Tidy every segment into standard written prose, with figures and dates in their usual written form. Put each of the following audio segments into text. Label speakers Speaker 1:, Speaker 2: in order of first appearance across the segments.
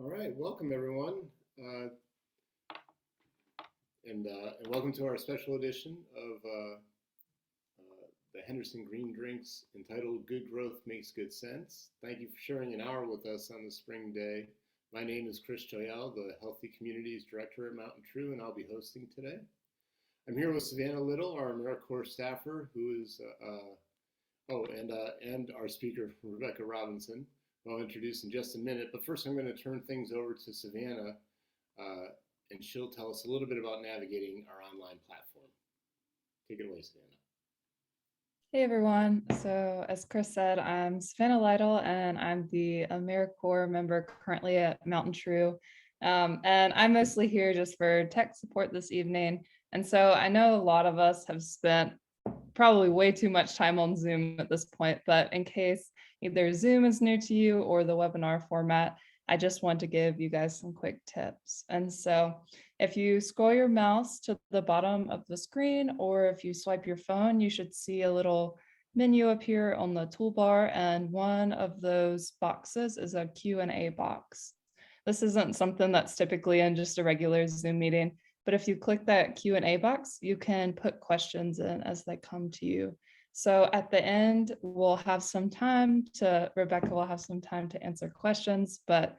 Speaker 1: All right, welcome everyone, uh, and welcome to our special edition of the Henderson Green Drinks entitled "Good Growth Makes Good Sense." Thank you for sharing an hour with us on the spring day. My name is Chris Joyelle, the Healthy Communities Director at Mountain True, and I'll be hosting today. I'm here with Savannah Little, our AmeriCorps staffer, who is and our speaker, Rebekah Robinson, who I'll introduce in just a minute. But first, I'm going to turn things over to Savannah, uh, and she'll tell us a little bit about navigating our online platform. Take it away, Savannah.
Speaker 2: Hey everyone. So as Chris said, I'm Savannah Lytle and I'm the AmeriCorps member currently at Mountain True. And I'm mostly here just for tech support this evening. And so I know a lot of us have spent probably way too much time on Zoom at this point, but in case either Zoom is new to you or the webinar format, I just want to give you guys some quick tips. And so if you scroll your mouse to the bottom of the screen, or if you swipe your phone, you should see a little menu appear on the toolbar, and one of those boxes is a Q&A box. This isn't something that's typically in just a regular Zoom meeting, but if you click that Q&A box, you can put questions in as they come to you. So at the end, Rebekah will have some time to answer questions, but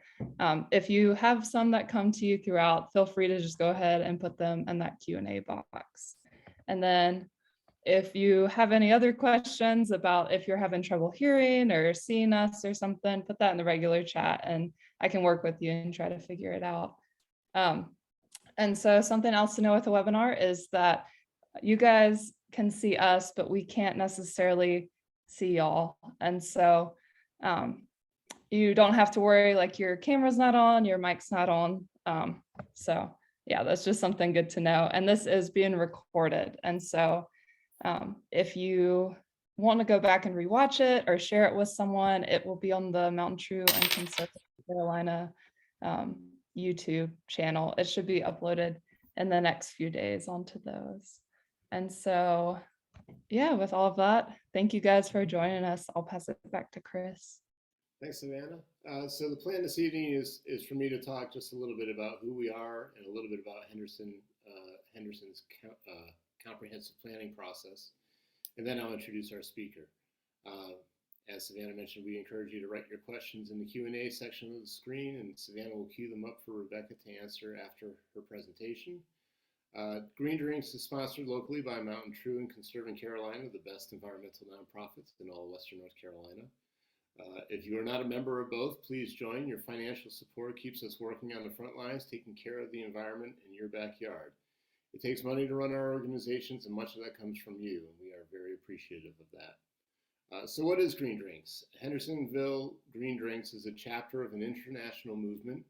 Speaker 2: if you have some that come to you throughout, feel free to just go ahead and put them in that Q&A box. And then if you have any other questions about if you're having trouble hearing or seeing us or something, put that in the regular chat and I can work with you and try to figure it out. And so something else to know with the webinar is that you guys can see us, but we can't necessarily see y'all. And so you don't have to worry like your camera's not on, your mic's not on. So yeah, that's just something good to know. And this is being recorded. And so if you want to go back and rewatch it or share it with someone, it will be on the Mountain True and Conservative Carolina YouTube channel. It should be uploaded in the next few days onto those. And so, yeah, with all of that, thank you guys for joining us. I'll pass it back to Chris.
Speaker 1: Thanks, Savannah. So the plan this evening is for me to talk just a little bit about who we are and a little bit about Henderson's comprehensive planning process, and then I'll introduce our speaker. As Savannah mentioned, we encourage you to write your questions in the Q&A section of the screen, and Savannah will queue them up for Rebekah to answer after her presentation. Green Drinks is sponsored locally by Mountain True and Conserving Carolina, the best environmental nonprofits in all Western North Carolina. If you are not a member of both, please join. Your financial support keeps us working on the front lines, taking care of the environment in your backyard. It takes money to run our organizations, and much of that comes from you, and we are very appreciative of that. So what is Green Drinks? Hendersonville Green Drinks is a chapter of an international movement.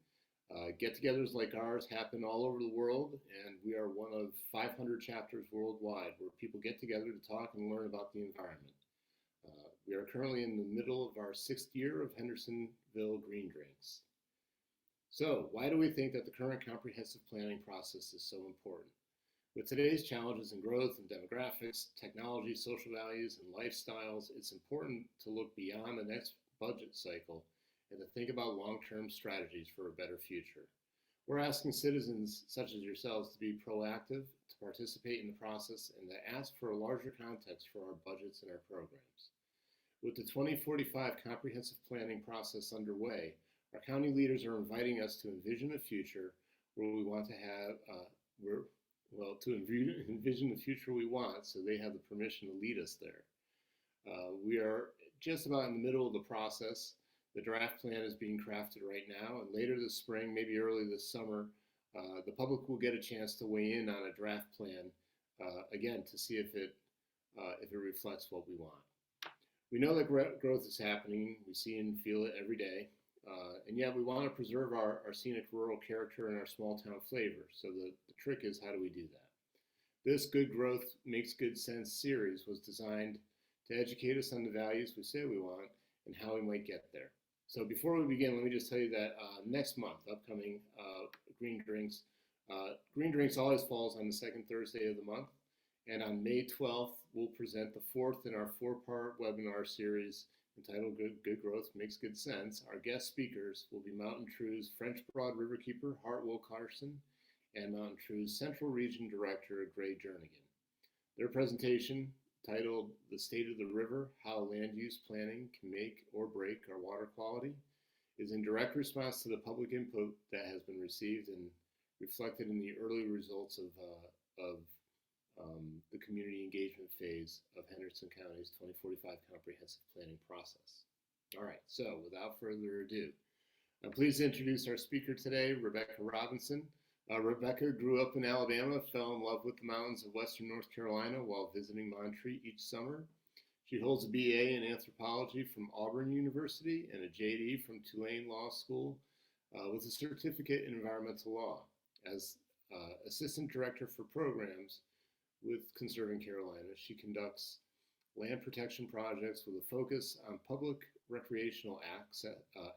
Speaker 1: Get-togethers like ours happen all over the world, and we are one of 500 chapters worldwide where people get together to talk and learn about the environment. We are currently in the middle of our 6th year of Hendersonville Green Drinks. So why do we think that the current comprehensive planning process is so important? With today's challenges in growth and demographics, technology, social values, and lifestyles, it's important to look beyond the next budget cycle and to think about long-term strategies for a better future. We're asking citizens such as yourselves to be proactive, to participate in the process, and to ask for a larger context for our budgets and our programs. With the 2045 comprehensive planning process underway, our county leaders are inviting us to envision a future where we want to have, envision the future we want, so they have the permission to lead us there. We are just about in the middle of the process. The draft plan is being crafted right now, and later this spring, maybe early this summer, the public will get a chance to weigh in on a draft plan, again, to see if it reflects what we want. We know that growth is happening. We see and feel it every day. And yet we want to preserve our scenic rural character and our small town flavor. So the trick is, how do we do that? This Good Growth Makes Good Sense series was designed to educate us on the values we say we want and how we might get there. So before we begin, let me just tell you that next month, upcoming Green Drinks always falls on the second Thursday of the month. And on May 12th, we'll present the 4th in our 4-part webinar series entitled Good Growth Makes Good Sense, our guest speakers will be Mountain True's French Broad Riverkeeper, Hartwell Carson, and Mountain True's Central Region Director, Gray Jernigan. Their presentation, titled The State of the River, How Land Use Planning Can Make or Break Our Water Quality, is in direct response to the public input that has been received and reflected in the early results of the community engagement phase of Henderson County's 2045 comprehensive planning process. All right, so without further ado, I'm pleased to introduce our speaker today, Rebekah Robinson. Rebekah grew up in Alabama, fell in love with the mountains of Western North Carolina while visiting Monterey each summer. She holds a BA in anthropology from Auburn University and a JD from Tulane Law School with a certificate in environmental law. As assistant director for programs with Conserving Carolina, she conducts land protection projects with a focus on public recreational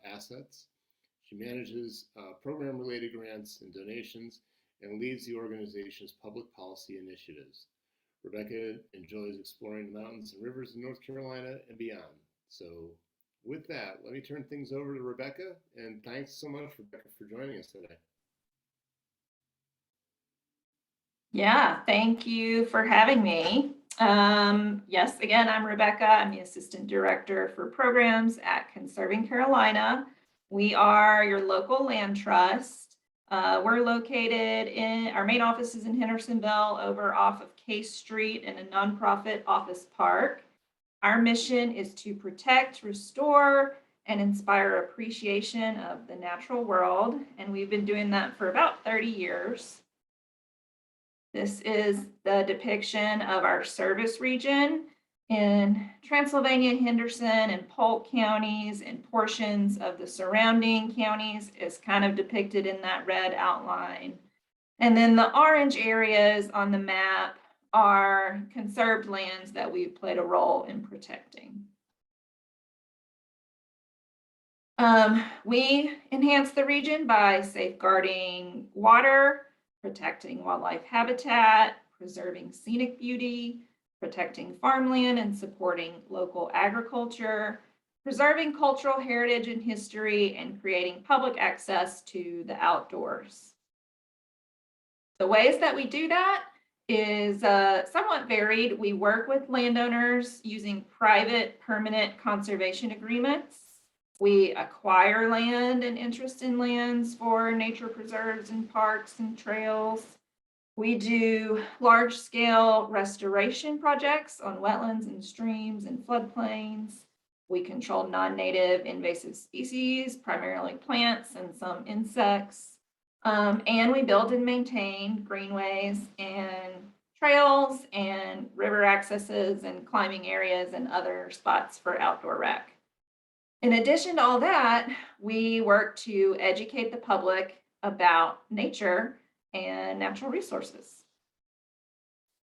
Speaker 1: assets. She manages program-related grants and donations and leads the organization's public policy initiatives. Rebekah enjoys exploring the mountains and rivers of North Carolina and beyond. So with that, let me turn things over to Rebekah, and thanks so much, Rebekah, for joining us today.
Speaker 3: Yeah, thank you for having me. Yes, again, I'm Rebekah. I'm the Assistant Director for Programs at Conserving Carolina. We are your local land trust. We're located our main office is in Hendersonville over off of Case Street in a nonprofit office park. Our mission is to protect, restore, and inspire appreciation of the natural world. And we've been doing that for about 30 years. This is the depiction of our service region in Transylvania, Henderson, and Polk counties, and portions of the surrounding counties is kind of depicted in that red outline. And then the orange areas on the map are conserved lands that we've played a role in protecting. We enhance the region by safeguarding water, protecting wildlife habitat, preserving scenic beauty, protecting farmland and supporting local agriculture, preserving cultural heritage and history, and creating public access to the outdoors. The ways that we do that is somewhat varied. We work with landowners using private permanent conservation agreements. We acquire land and interest in lands for nature preserves and parks and trails. We do large-scale restoration projects on wetlands and streams and floodplains. We control non-native invasive species, primarily plants and some insects. And we build and maintain greenways and trails and river accesses and climbing areas and other spots for outdoor rec. In addition to all that, we work to educate the public about nature and natural resources.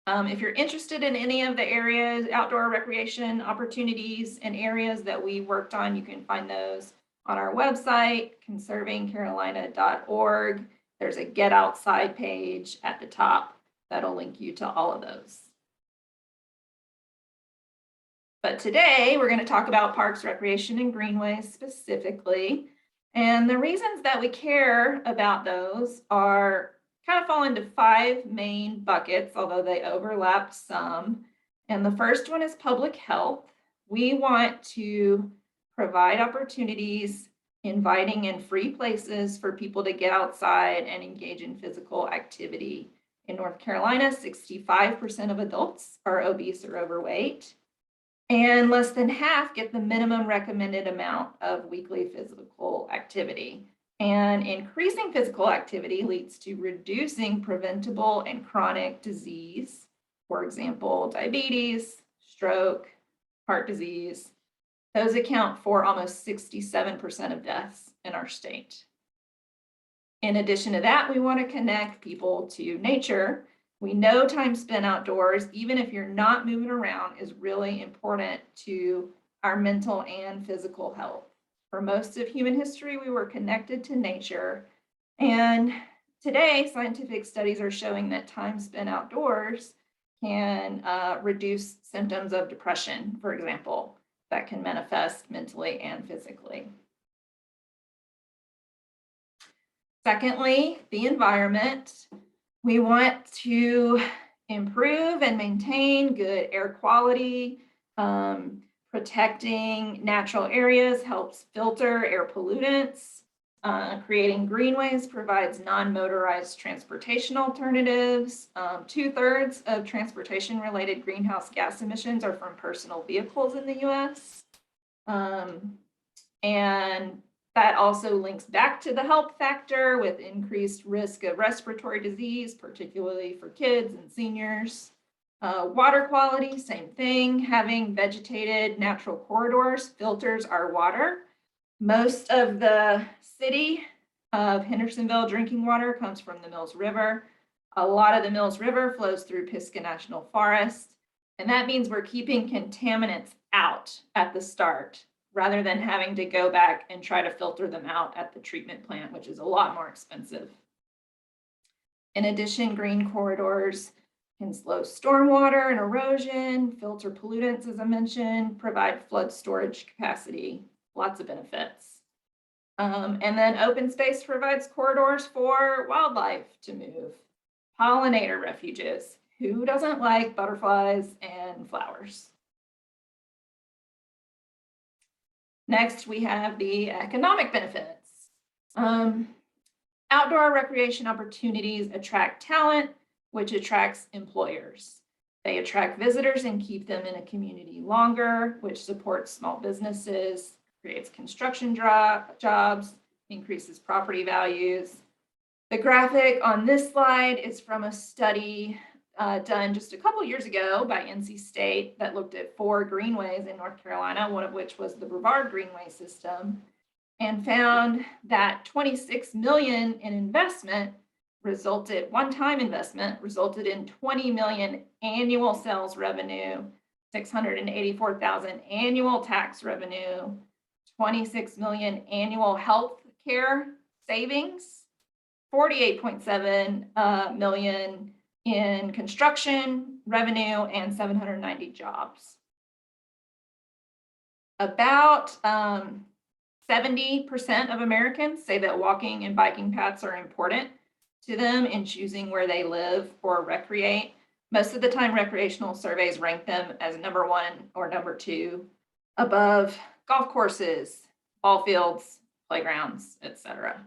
Speaker 3: If you're interested in any of the areas, outdoor recreation opportunities and areas that we worked on, you can find those on our website, conservingcarolina.org. There's a Get Outside page at the top that'll link you to all of those. But today we're going to talk about parks, recreation, and greenways specifically. And the reasons that we care about those are kind of fall into 5 main buckets, although they overlap some. And the first one is public health. We want to provide opportunities, inviting and free places for people to get outside and engage in physical activity. In North Carolina, 65% of adults are obese or overweight, and less than half get the minimum recommended amount of weekly physical activity. And increasing physical activity leads to reducing preventable and chronic disease, for example, diabetes, stroke, heart disease. Those account for almost 67% of deaths in our state. In addition to that, we want to connect people to nature. We know time spent outdoors, even if you're not moving around, is really important to our mental and physical health. For most of human history, we were connected to nature. And today, scientific studies are showing that time spent outdoors can reduce symptoms of depression, for example. that can manifest mentally and physically. Secondly, the environment. We want to improve and maintain good air quality. Protecting natural areas helps filter air pollutants. Creating greenways provides non-motorized transportation alternatives. 2/3 of transportation-related greenhouse gas emissions are from personal vehicles in the US. And that also links back to the health factor with increased risk of respiratory disease, particularly for kids and seniors. Water quality, same thing. Having vegetated natural corridors filters our water. Most of the city of Hendersonville drinking water comes from the Mills River. A lot of the Mills River flows through Pisgah National Forest, and that means we're keeping contaminants out at the start rather than having to go back and try to filter them out at the treatment plant, which is a lot more expensive. In addition, green corridors can slow stormwater and erosion, filter pollutants, as I mentioned, provide flood storage capacity, lots of benefits. And then open space provides corridors for wildlife to move, pollinator refuges. Who doesn't like butterflies and flowers? Next, we have the economic benefits. Outdoor recreation opportunities attract talent, which attracts employers. They attract visitors and keep them in a community longer, which supports small businesses, creates construction jobs, increases property values. The graphic on this slide is from a study done just a couple years ago by NC State that looked at 4 greenways in North Carolina, one of which was the Brevard Greenway system, and found that $26 million in investment one-time investment resulted in 20 million annual sales revenue, 684,000 annual tax revenue, 26 million annual health care savings, 48.7 million in construction revenue, and 790 jobs. About 70% of Americans say that walking and biking paths are important to them in choosing where they live or recreate. Most of the time, recreational surveys rank them as number 1 or number 2 above golf courses, ball fields, playgrounds, etc.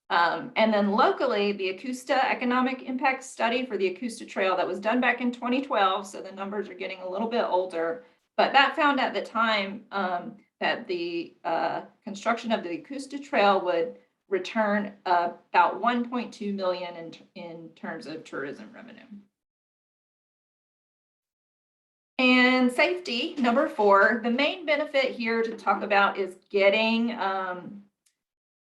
Speaker 3: And then locally, the Acoustic Economic Impact Study for the Acoustic Trail that was done back in 2012, so the numbers are getting a little bit older, but that found at the time that the construction of the Acoustic Trail would return about 1.2 million in terms of tourism revenue. And safety, number 4, the main benefit here to talk about is getting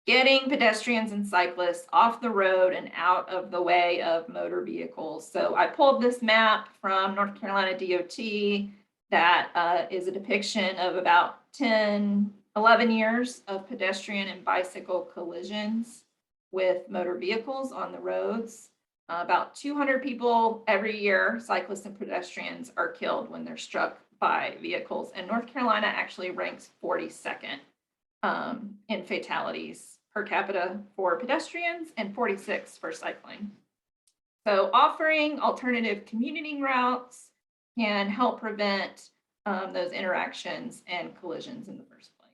Speaker 3: pedestrians and cyclists off the road and out of the way of motor vehicles. So I pulled this map from North Carolina DOT that is a depiction of about 11 years of pedestrian and bicycle collisions with motor vehicles on the roads. About 200 people every year, cyclists and pedestrians, are killed when they're struck by vehicles. And North Carolina actually ranks 42nd in fatalities per capita for pedestrians and 46th for cycling. So offering alternative commuting routes can help prevent those interactions and collisions in the first place.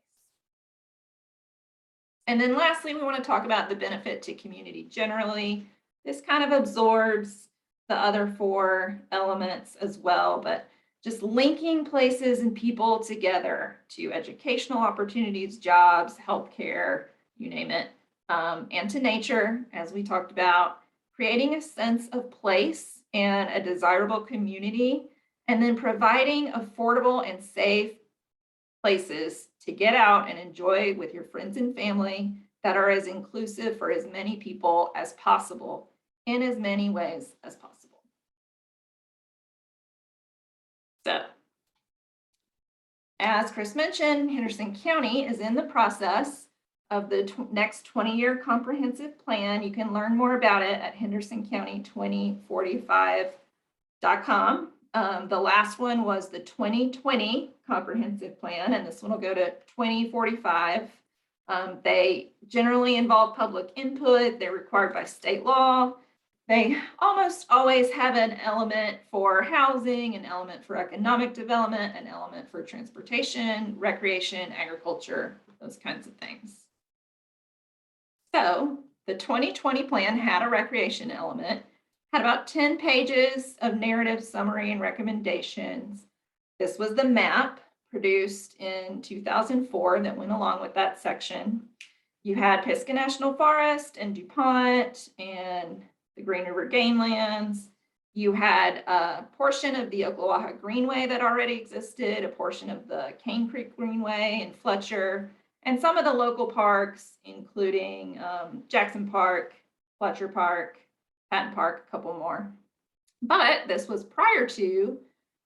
Speaker 3: And then lastly, we want to talk about the benefit to community generally. This kind of absorbs the other 4 elements as well, but just linking places and people together to educational opportunities, jobs, healthcare, you name it, and to nature, as we talked about, creating a sense of place and a desirable community, and then providing affordable and safe places to get out and enjoy with your friends and family that are as inclusive for as many people as possible in as many ways as possible. So, as Chris mentioned, Henderson County is in the process of the next 20-year comprehensive plan. You can learn more about it at hendersoncounty2045.com. The last one was the 2020 comprehensive plan, and this one will go to 2045. They generally involve public input. They're required by state law. They almost always have an element for housing, an element for economic development, an element for transportation, recreation, agriculture, those kinds of things. So the 2020 plan had a recreation element, had about 10 pages of narrative, summary, and recommendations. This was the map produced in 2004 that went along with that section. You had Pisgah National Forest and DuPont and the Green River Game Lands. You had a portion of the Oklawaha Greenway that already existed, a portion of the Cane Creek Greenway in Fletcher, and some of the local parks, including Jackson Park, Fletcher Park, Patton Park, a couple more. But this was prior to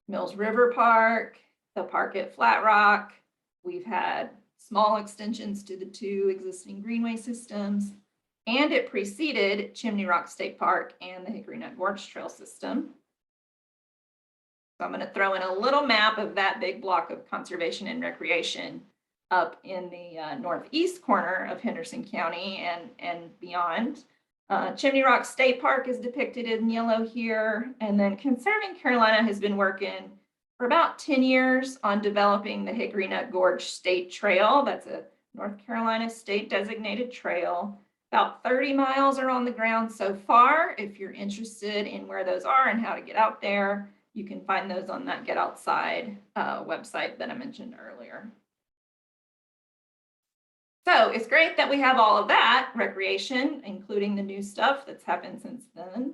Speaker 3: Mills River Park, the park at Flat Rock. We've had small extensions to the two existing greenway systems, and it preceded Chimney Rock State Park and the Hickory Nut Gorge Trail system. So I'm going to throw in a little map of that big block of conservation and recreation up in the northeast corner of Henderson County and beyond. Chimney Rock State Park is depicted in yellow here, and then Conserving Carolina has been working for about 10 years on developing the Hickory Nut Gorge State Trail. That's a North Carolina state designated trail. About 30 miles are on the ground so far. If you're interested in where those are and how to get out there, you can find those on that Get Outside website that I mentioned earlier. So it's great that we have all of that recreation, including the new stuff that's happened since then.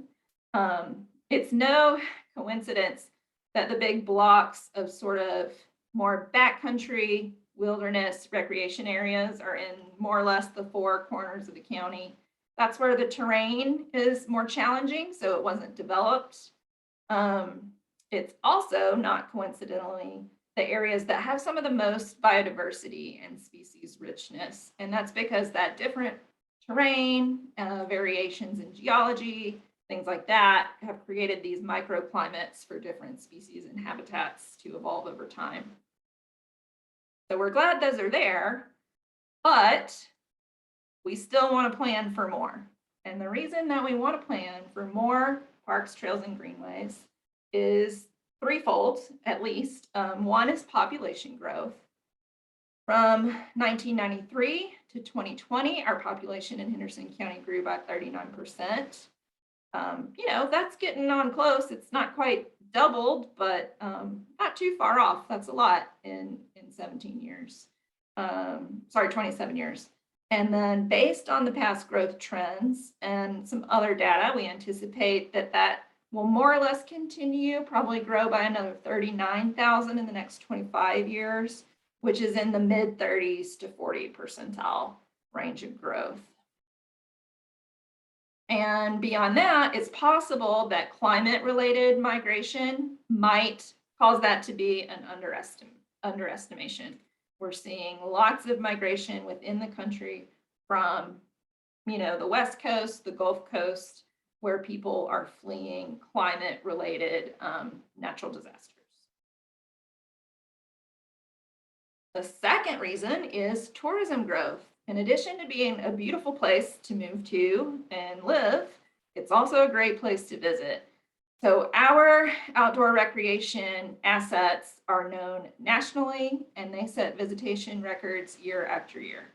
Speaker 3: It's no coincidence that the big blocks of sort of more backcountry, wilderness, recreation areas are in more or less the four corners of the county. That's where the terrain is more challenging, so it wasn't developed. It's also not coincidentally the areas that have some of the most biodiversity and species richness. And that's because that different terrain, variations in geology, things like that have created these microclimates for different species and habitats to evolve over time. So we're glad those are there, but we still want to plan for more. And the reason that we want to plan for more parks, trails, and greenways is threefold, at least. One is population growth. From 1993 to 2020, our population in Henderson County grew by 39%. That's getting on close. It's not quite doubled, but not too far off. That's a lot in 17 years. 27 years. And then based on the past growth trends and some other data, we anticipate that will more or less continue, probably grow by another 39,000 in the next 25 years, which is in the mid 30s to 40 percentile range of growth. And beyond that, it's possible that climate-related migration might cause that to be an underestimation. We're seeing lots of migration within the country from, the West Coast, the Gulf Coast, where people are fleeing climate-related natural disasters. The second reason is tourism growth. In addition to being a beautiful place to move to and live, it's also a great place to visit. So our outdoor recreation assets are known nationally, and they set visitation records year after year.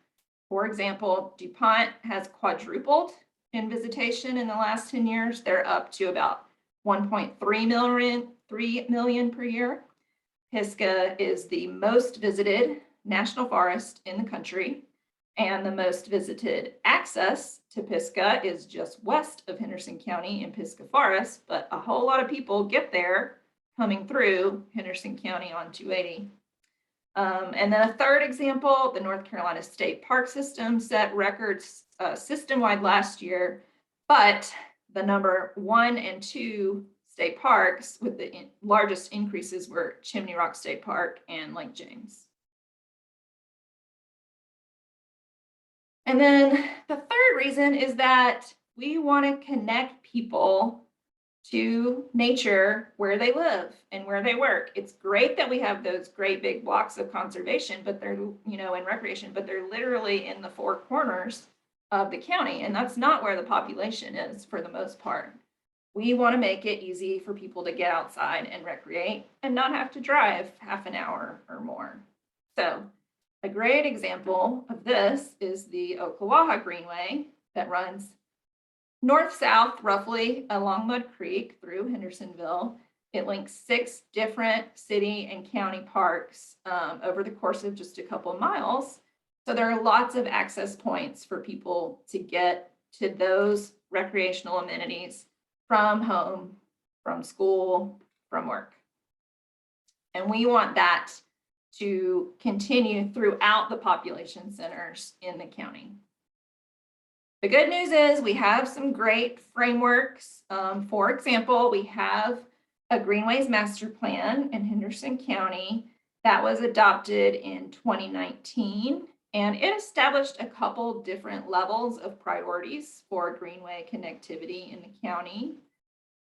Speaker 3: For example, DuPont has quadrupled in visitation in the last 10 years. They're up to about 1.3 million per year. Pisgah is the most visited national forest in the country, and the most visited access to Pisgah is just west of Henderson County in Pisgah Forest, but a whole lot of people get there coming through Henderson County on 280. And then a third example, the North Carolina State Park System set records system-wide last year, but the number 1 and 2 state parks with the largest increases were Chimney Rock State Park and Lake James. And then the third reason is that we want to connect people to nature where they live and where they work. It's great that we have those great big blocks of conservation, but they're, in recreation, but they're literally in the four corners of the county. And that's not where the population is for the most part. We want to make it easy for people to get outside and recreate and not have to drive half an hour or more. So a great example of this is the Ocklawaha Greenway that runs north-south roughly along Mud Creek through Hendersonville. It links 6 different city and county parks over the course of just a couple of miles. So there are lots of access points for people to get to those recreational amenities from home, from school, from work. And we want that to continue throughout the population centers in the county. The good news is we have some great frameworks. For example, we have a Greenways master plan in Henderson County that was adopted in 2019, and it established a couple different levels of priorities for Greenway connectivity in the county.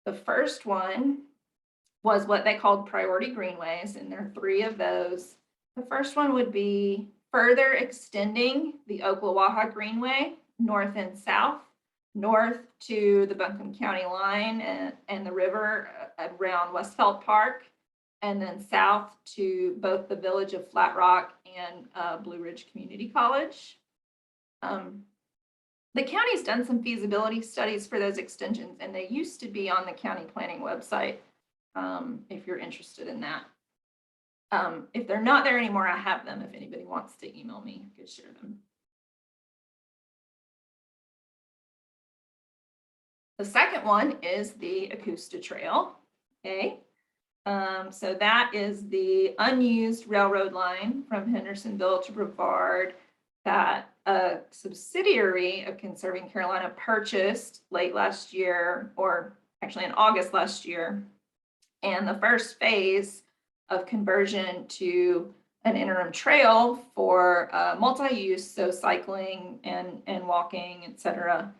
Speaker 3: The first one was what they called priority greenways, and there are 3 of those. The first one would be further extending the Ocklawaha Greenway north and south, north to the Buncombe County line and the river around Westfeld Park, and then south to both the village of Flat Rock and Blue Ridge Community College. The county's done some feasibility studies for those extensions, and they used to be on the county planning website, if you're interested in that. If they're not there anymore, I have them. If anybody wants to email me, I could share them. The second one is the Acoustic Trail. Okay. So that is the unused railroad line from Hendersonville to Brevard that a subsidiary of Conserving Carolina purchased late last year, or actually in August last year. And the first phase of conversion to an interim trail for multi-use, so cycling and walking, etc.,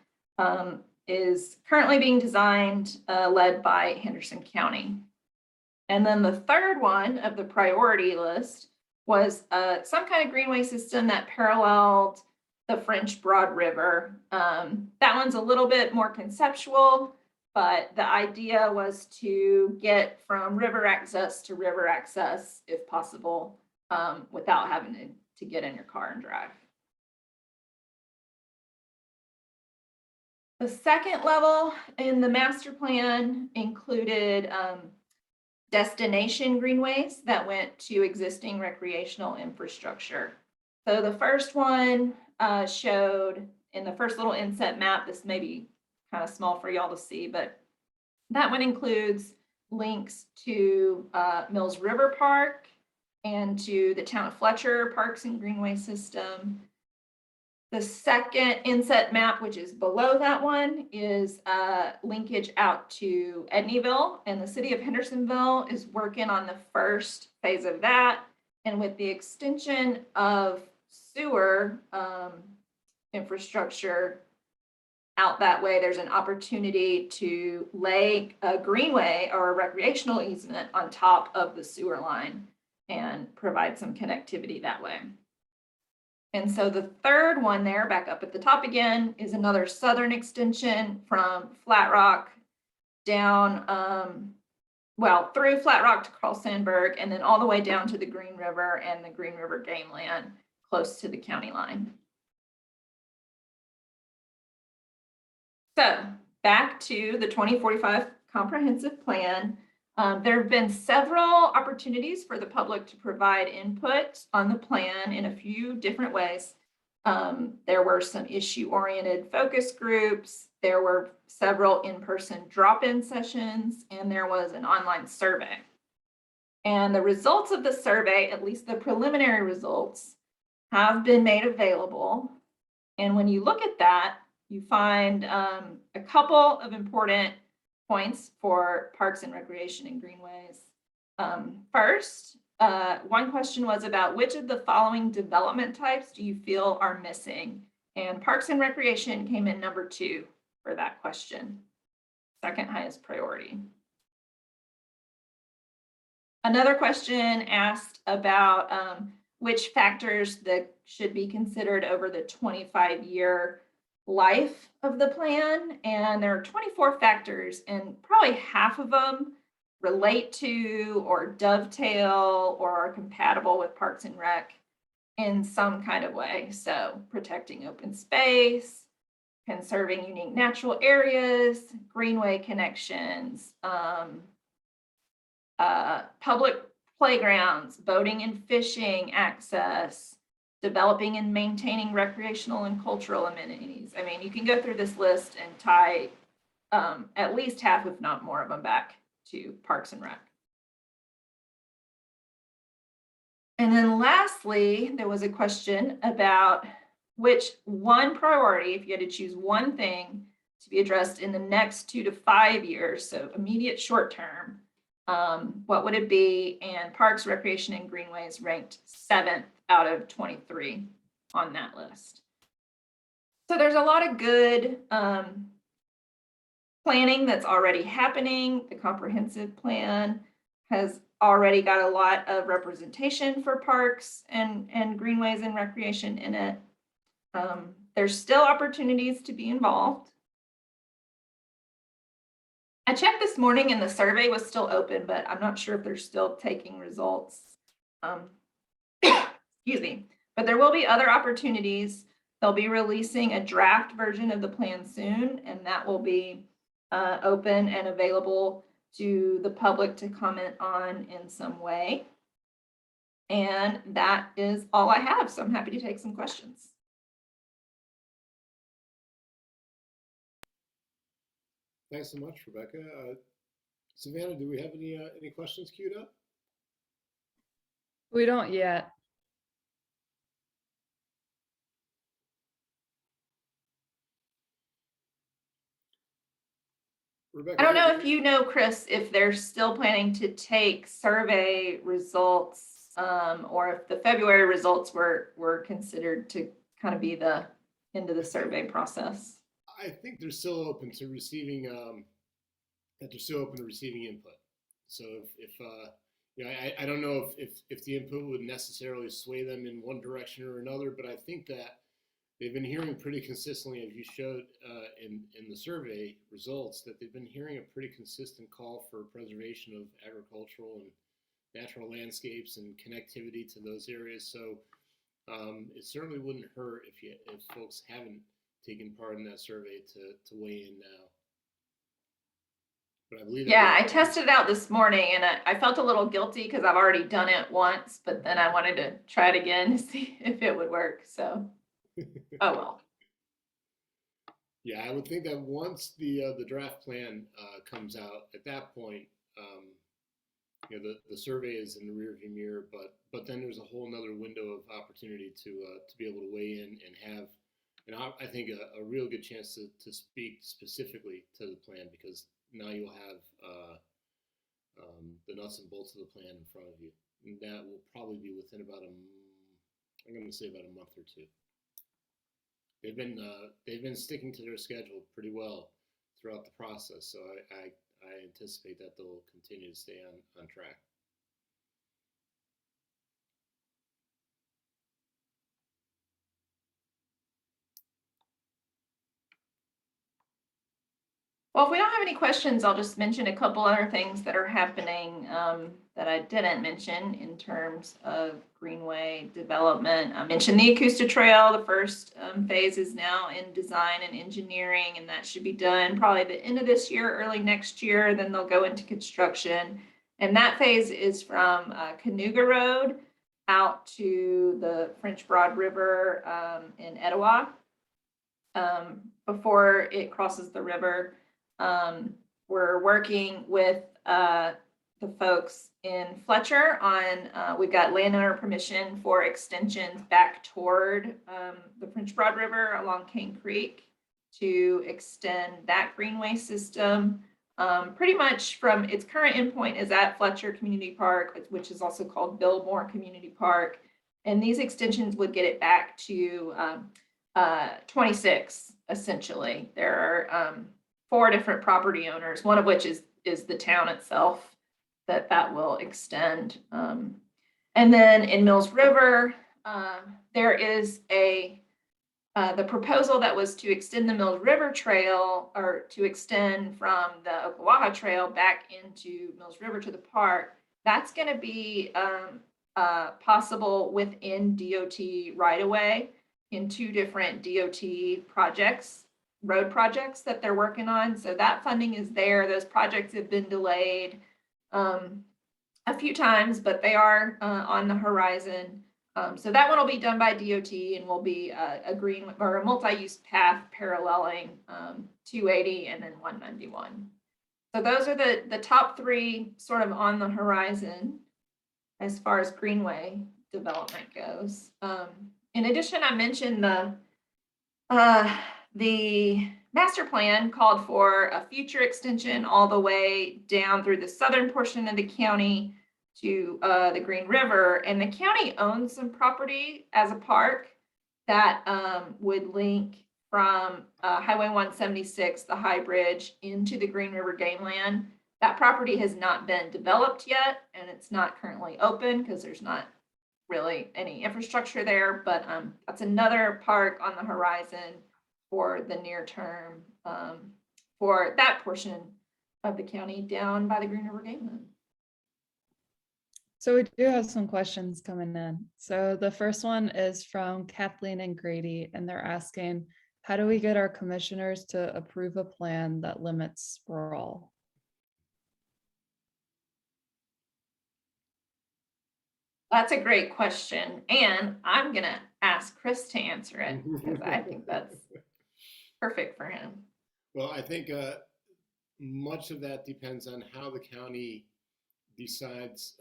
Speaker 3: is currently being designed, led by Henderson County. And then the third one of the priority list was some kind of greenway system that paralleled the French Broad River. That one's a little bit more conceptual, but the idea was to get from river access to river access, if possible, without having to get in your car and drive. The second level in the master plan included destination greenways that went to existing recreational infrastructure. So the first one showed in the first little inset map, this may be kind of small for y'all to see, but that one includes links to Mills River Park and to the town of Fletcher Parks and Greenway system. The second inset map, which is below that one, is linkage out to Edneyville, and the city of Hendersonville is working on the first phase of that. And with the extension of sewer infrastructure out that way, there's an opportunity to lay a greenway or a recreational easement on top of the sewer line and provide some connectivity that way. And so the third one there, back up at the top again, is another southern extension from Flat Rock down, through Flat Rock to Carl Sandburg, and then all the way down to the Green River and the Green River Game Land, close to the county line. So back to the 2045 comprehensive plan. There have been several opportunities for the public to provide input on the plan in a few different ways. There were some issue-oriented focus groups, there were several in-person drop-in sessions, and there was an online survey. And the results of the survey, at least the preliminary results, have been made available. And when you look at that, you find a couple of important points for parks and recreation and greenways. First, one question was about which of the following development types do you feel are missing? And parks and recreation came in number 2 for that question. second highest priority. Another question asked about which factors that should be considered over the 25-year life of the plan. And there are 24 factors, and probably half of them relate to or dovetail or are compatible with Parks and Rec in some kind of way. So protecting open space, conserving unique natural areas, greenway connections, public playgrounds, boating and fishing access, developing and maintaining recreational and cultural amenities. I mean, you can go through this list and tie at least half, if not more of them, back to Parks and Rec. And then lastly, there was a question about which one priority, if you had to choose one thing to be addressed in the next 2 to 5 years, so immediate short term, what would it be? And Parks, Recreation, and Greenways ranked 7th out of 23 on that list. So there's a lot of good planning that's already happening. The comprehensive plan has already got a lot of representation for parks and greenways and recreation in it. There's still opportunities to be involved. I checked this morning and the survey was still open, but I'm not sure if they're still taking results. Excuse me, but there will be other opportunities. They'll be releasing a draft version of the plan soon, and that will be open and available to the public to comment on in some way. And that is all I have, so I'm happy to take some questions.
Speaker 1: Thanks so much, Rebecca. Savannah, do we have any questions queued up?
Speaker 2: We don't yet.
Speaker 1: Rebecca,
Speaker 3: I don't know if you know, Chris, if they're still planning to take survey results or if the February results were considered to kind of be the end of the survey process.
Speaker 1: I think they're still open to receiving input. So if you know, I don't know if the input would necessarily sway them in one direction or another, but I think that they've been hearing pretty consistently, as you showed in the survey results, that they've been hearing a pretty consistent call for preservation of agricultural and natural landscapes and connectivity to those areas. So it certainly wouldn't hurt if folks haven't taken part in that survey to weigh in now. But I believe
Speaker 3: I tested it out this morning and I felt a little guilty because I've already done it once, but then I wanted to try it again to see if it would work. So, oh well.
Speaker 1: Yeah, I would think that once the draft plan comes out, at that point, you know, the survey is in the rearview mirror, but then there's a whole nother window of opportunity to be able to weigh in and have, and I think a real good chance to speak specifically to the plan, because now you'll have the nuts and bolts of the plan in front of you, and that will probably be within about I'm going to say about a month or two. They've been sticking to their schedule pretty well throughout the process, so I anticipate that they'll continue to stay on track.
Speaker 3: Well, if we don't have any questions, I'll just mention a couple other things that are happening that I didn't mention in terms of Greenway development. I mentioned the Acoustic Trail. The first phase is now in design and engineering, and that should be done probably the end of this year, early next year. Then they'll go into construction. And that phase is from Canoga Road out to the French Broad River in Etowah. Before it crosses the river, we're working with the folks in Fletcher on, we've got landowner permission for extensions back toward the French Broad River along Cane Creek to extend that greenway system. Pretty much from its current endpoint is at Fletcher Community Park, which is also called Billmore Community Park. And these extensions would get it back to 26, essentially. There are 4 different property owners, one of which is the town itself that will extend. And then in Mills River, there is the proposal that was to extend the Mills River Trail, or to extend from the Okawaha Trail back into Mills River to the park. That's going to be possible within DOT right away in 2 different DOT projects, road projects that they're working on. So that funding is there. Those projects have been delayed a few times, but they are on the horizon. So that one will be done by DOT and will be a green or a multi-use path paralleling 280 and then 191. So those are the top 3 sort of on the horizon as far as Greenway development goes. In addition, I mentioned the master plan called for a future extension all the way down through the southern portion of the county to the Green River, and the county owns some property as a park that would link from Highway 176, the High Bridge, into the Green River game land. That property has not been developed yet, and it's not currently open because there's not really any infrastructure there, but that's another park on the horizon for the near term for that portion of the county down by the Green River game land.
Speaker 2: So we do have some questions coming in. So the first one is from Kathleen and Grady, and they're asking, how do we get our commissioners to approve a plan that limits sprawl?
Speaker 3: That's a great question, and I'm gonna ask Chris to answer it because I think that's perfect for him.
Speaker 1: Well, I think much of that depends on how the county decides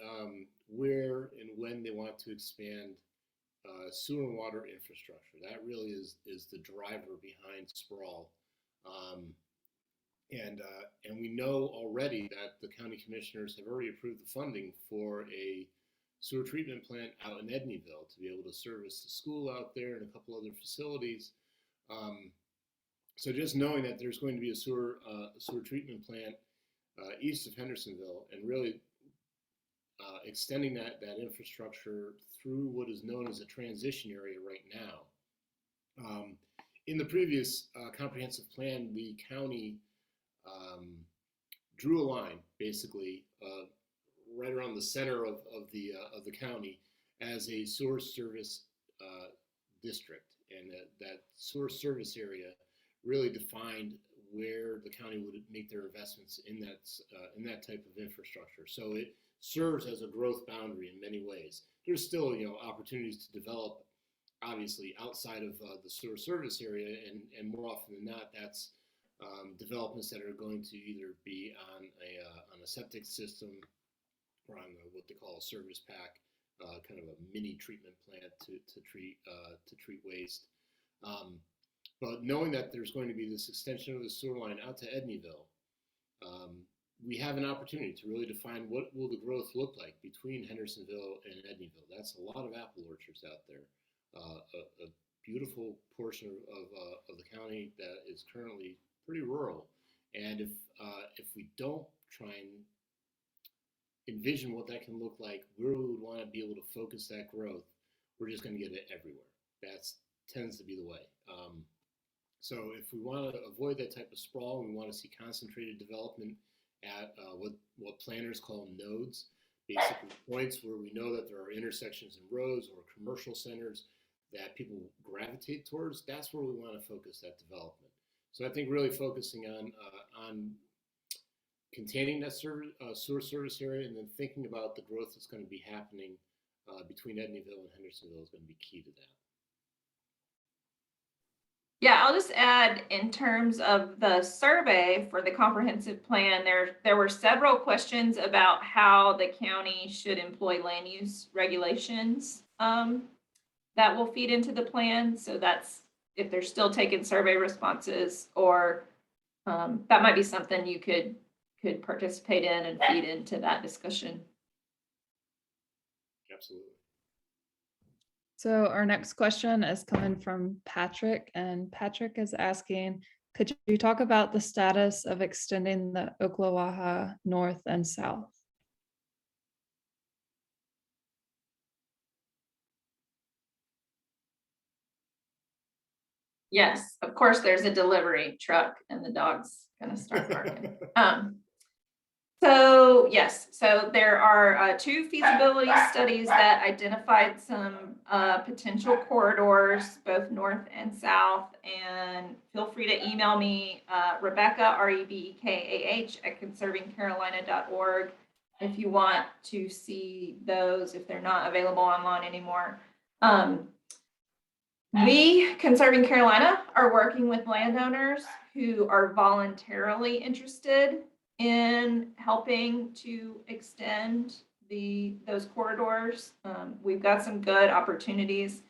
Speaker 1: where and when they want to expand sewer and water infrastructure. That really is the driver behind sprawl. And we know already that the county commissioners have already approved the funding for a sewer treatment plant out in Edneyville to be able to service the school out there and a couple other facilities. So just knowing that there's going to be a sewer treatment plant east of Hendersonville, and really extending that infrastructure through what is known as a transition area right now. In the previous comprehensive plan, the county drew a line basically right around the center of the county as a sewer service district, and that sewer service area really defined where the county would make their investments in that type of infrastructure. So it serves as a growth boundary in many ways. There's still opportunities to develop, obviously, outside of the sewer service area, and more often than not, that's developments that are going to either be on a septic system or on what they call a service pack, kind of a mini treatment plant to treat waste. But knowing that there's going to be this extension of the sewer line out to Edneyville, we have an opportunity to really define what will the growth look like between Hendersonville and Edneyville. That's a lot of apple orchards out there. A beautiful portion of the county that is currently pretty rural. And if we don't try and envision what that can look like, where we would want to be able to focus that growth, we're just going to get it everywhere. That tends to be the way. So if we want to avoid that type of sprawl, and we want to see concentrated development at what planners call nodes, basically points where we know that there are intersections and roads or commercial centers that people gravitate towards, that's where we want to focus that development. So I think really focusing on containing that sewer service area, and then thinking about the growth that's going to be happening between Edneyville and Hendersonville is going to be key to that.
Speaker 3: Yeah, I'll just add, in terms of the survey for the comprehensive plan, there were several questions about how the county should employ land use regulations that will feed into the plan. So that's if they're still taking survey responses, or that might be something you could participate in and feed into that discussion.
Speaker 1: Absolutely.
Speaker 2: So our next question is coming from Patrick, and Patrick is asking, could you talk about the status of extending the Ocklawaha north and south?
Speaker 3: Yes, of course, there's a delivery truck and the dog's gonna start barking. So yes, so there are 2 feasibility studies that identified some potential corridors, both north and south. And feel free to email me, Rebekah, REBEKAH, @conservingcarolina.org if you want to see those, if they're not available online anymore. We, Conserving Carolina, are working with landowners who are voluntarily interested in helping to extend those corridors. We've got some good opportunities,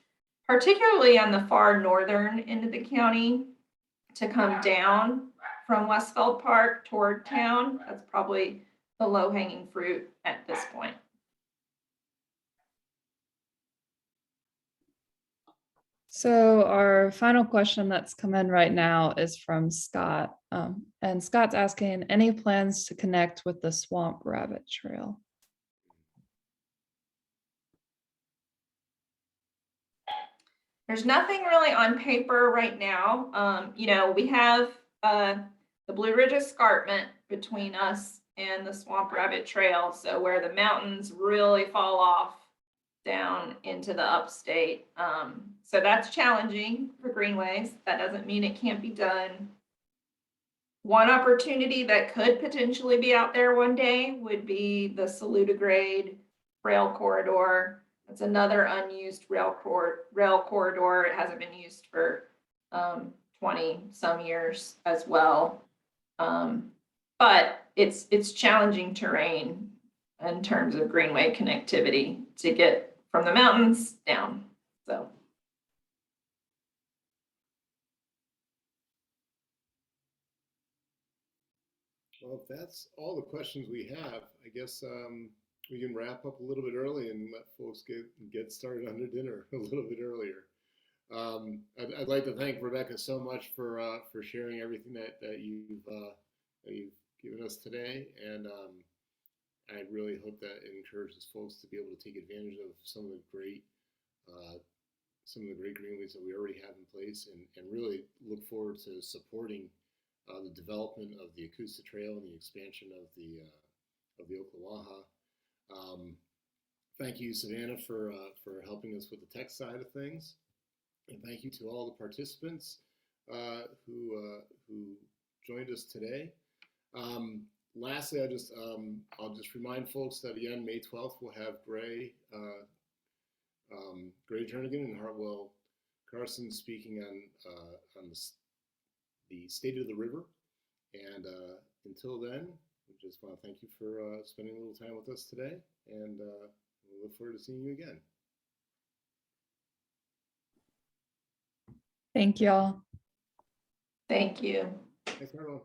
Speaker 3: particularly on the far northern end of the county, to come down from Westfeld Park toward town. That's probably the low-hanging fruit at this point.
Speaker 2: So our final question that's come in right now is from Scott. And Scott's asking, any plans to connect with the Swamp Rabbit Trail?
Speaker 3: There's nothing really on paper right now. You know, we have the Blue Ridge Escarpment between us and the Swamp Rabbit Trail. So where the mountains really fall off down into the upstate. So that's challenging for Greenways. That doesn't mean it can't be done. One opportunity that could potentially be out there one day would be the Saluda Grade rail corridor. It's another unused rail corridor. It hasn't been used for 20 some years as well. But it's challenging terrain in terms of Greenway connectivity to get from the mountains down. So.
Speaker 1: Well, if that's all the questions we have, I guess we can wrap up a little bit early and let folks get started on their dinner a little bit earlier. I'd like to thank Rebekah so much for sharing everything that you've given us today, and I really hope that it encourages folks to be able to take advantage of some of the great greenways that we already have in place, and really look forward to supporting the development of the Acoustic Trail and the expansion of the Ocklawaha. Thank you, Savannah, for helping us with the tech side of things, and thank you to all the participants who joined us today. Lastly, I'll just remind folks that again, May 12th we'll have Gray Jernigan and Hartwell Carson speaking on the state of the river. And until then, we just want to thank you for spending a little time with us today, and we look forward to seeing you again.
Speaker 2: Thank you all.
Speaker 3: Thank you.
Speaker 1: Thanks, everyone.